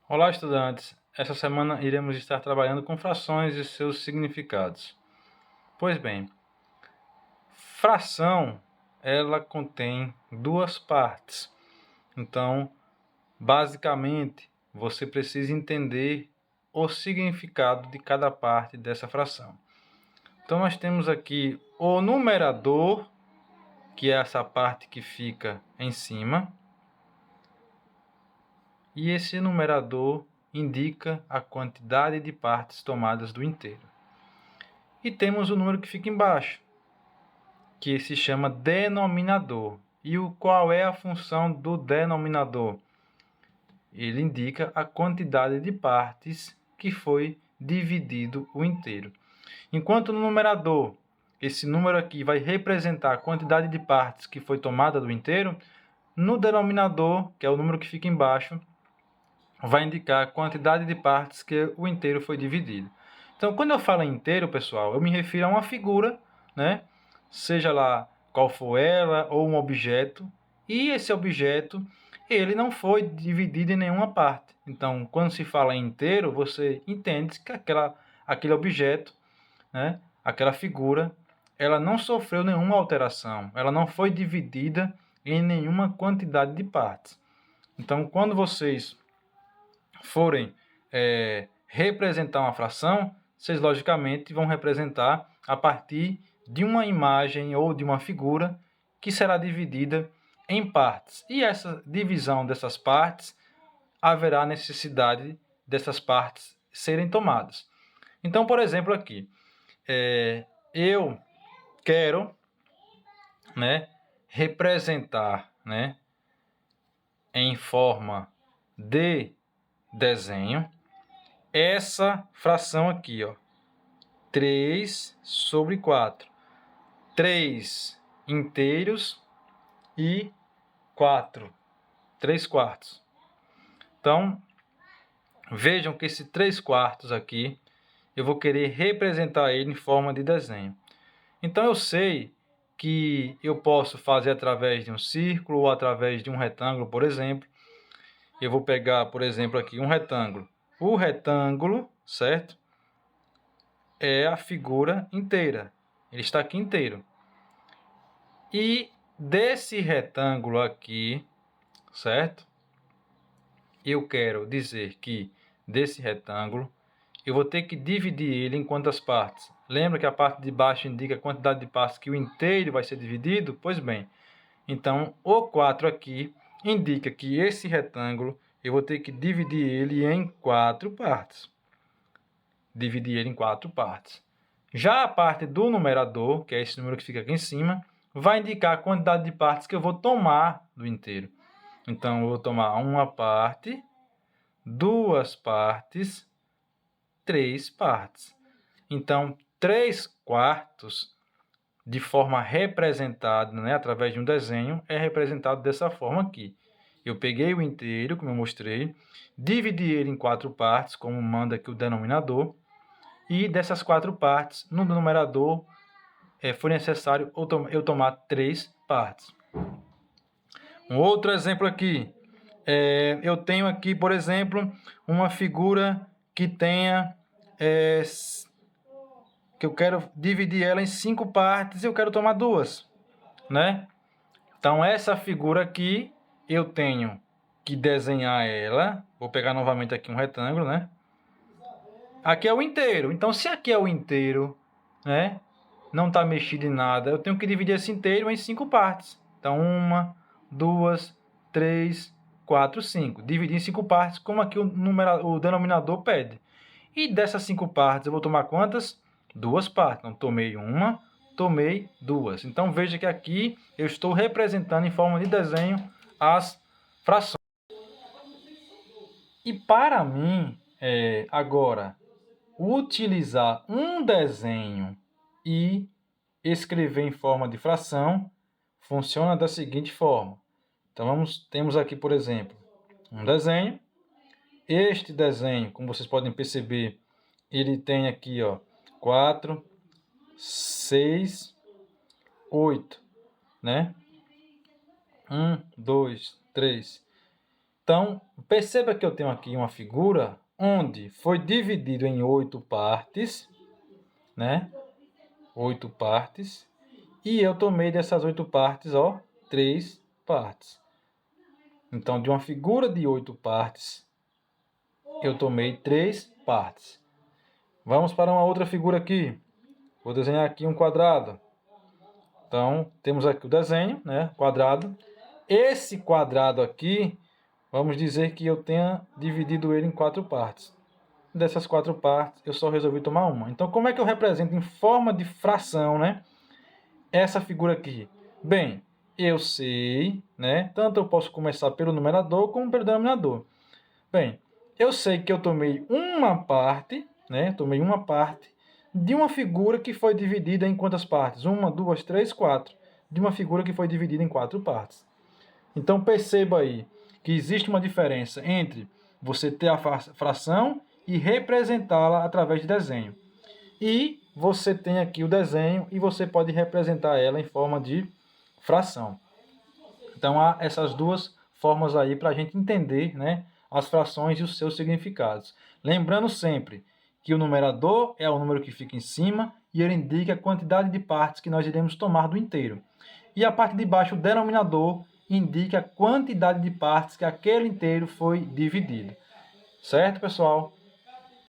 Olá, estudantes! Essa semana iremos estar trabalhando com frações e seus significados. Pois bem, fração, ela contém duas partes. Então, basicamente, você precisa entender o significado de cada parte dessa fração. Então, nós temos aqui o numerador, que é essa parte que fica em cima. E esse numerador indica a quantidade de partes tomadas do inteiro. E temos o número que fica embaixo, que se chama denominador. E qual é a função do denominador? Ele indica a quantidade de partes que foi dividido o inteiro. Enquanto no numerador, esse número aqui vai representar a quantidade de partes que foi tomada do inteiro, no denominador, que é o número que fica embaixo, vai indicar a quantidade de partes que o inteiro foi dividido. Então, quando eu falo em inteiro, pessoal, eu me refiro a uma figura, né? Seja lá qual for ela, ou um objeto, e esse objeto, ele não foi dividido em nenhuma parte. Então, quando se fala em inteiro, você entende que aquele objeto, né? Aquela figura, ela não sofreu nenhuma alteração, ela não foi dividida em nenhuma quantidade de partes. Então, quando vocês forem representar uma fração, vocês logicamente vão representar a partir de uma imagem ou de uma figura que será dividida em partes. E essa divisão dessas partes, haverá necessidade dessas partes serem tomadas. Então, por exemplo, aqui, eu quero, representar, em forma de desenho, essa fração aqui, ó, 3/4. 3 inteiros e 4, 3/4. Então, vejam que esse 3/4 aqui, eu vou querer representar ele em forma de desenho. Então, eu sei que eu posso fazer através de um círculo ou através de um retângulo, por exemplo. Eu vou pegar, por exemplo, aqui um retângulo. O retângulo, certo? É a figura inteira. Ele está aqui inteiro. E desse retângulo aqui, certo? Eu quero dizer que desse retângulo, eu vou ter que dividir ele em quantas partes? Lembra que a parte de baixo indica a quantidade de partes que o inteiro vai ser dividido? Pois bem, então o 4 aqui indica que esse retângulo, eu vou ter que dividir ele em 4 partes. Dividir ele em 4 partes. Já a parte do numerador, que é esse número que fica aqui em cima, vai indicar a quantidade de partes que eu vou tomar do inteiro. Então, eu vou tomar uma parte, 2 partes, 3 partes. Então, 3/4, de forma representada, através de um desenho, é representado dessa forma aqui. Eu peguei o inteiro, como eu mostrei, dividi ele em 4 partes, como manda aqui o denominador, e dessas 4 partes, no numerador, foi necessário eu tomar 3 partes. Um outro exemplo aqui. Eu tenho aqui, por exemplo, uma figura que tenha... que eu quero dividir ela em 5 partes e eu quero tomar 2. Né? Então, essa figura aqui, eu tenho que desenhar ela. Vou pegar novamente aqui um retângulo, né? Aqui é o inteiro. Então, se aqui é o inteiro, né? Não está mexido em nada, eu tenho que dividir esse inteiro em 5 partes. Então, 1, 2, 3, 4, 5. Dividir em 5 partes, como aqui o denominador pede. E dessas 5 partes, eu vou tomar quantas? 2 partes. Então, tomei 1, tomei 2. Então, veja que aqui eu estou representando em forma de desenho as frações. E para mim, agora, utilizar um desenho e escrever em forma de fração funciona da seguinte forma. Então, temos aqui, por exemplo, um desenho. Este desenho, como vocês podem perceber, ele tem aqui, ó, 4, 6, 8, né? 1, 2, 3. Então, perceba que eu tenho aqui uma figura onde foi dividido em 8 partes, né? 8 partes. E eu tomei dessas 8 partes, ó, 3 partes. Então, de uma figura de 8 partes, eu tomei 3 partes. Vamos para uma outra figura aqui. Vou desenhar aqui um quadrado. Então, temos aqui o desenho, né? Quadrado. Esse quadrado aqui, vamos dizer que eu tenha dividido ele em 4 partes. Dessas 4 partes, eu só resolvi tomar uma. Então, como é que eu represento em forma de fração, né? Essa figura aqui? Bem, eu sei, né? Tanto eu posso começar pelo numerador como pelo denominador. Bem, eu sei que eu tomei uma parte, né? Tomei uma parte de uma figura que foi dividida em quantas partes? 1, 2, 3, 4. De uma figura que foi dividida em 4 partes. Então perceba aí que existe uma diferença entre você ter a fração e representá-la através de desenho. E você tem aqui o desenho e você pode representar ela em forma de fração. Então há essas duas formas aí para a gente entender, né, as frações e os seus significados. Lembrando sempre que o numerador é o número que fica em cima e ele indica a quantidade de partes que nós iremos tomar do inteiro. E a parte de baixo, o denominador, indica a quantidade de partes que aquele inteiro foi dividido. Certo, pessoal?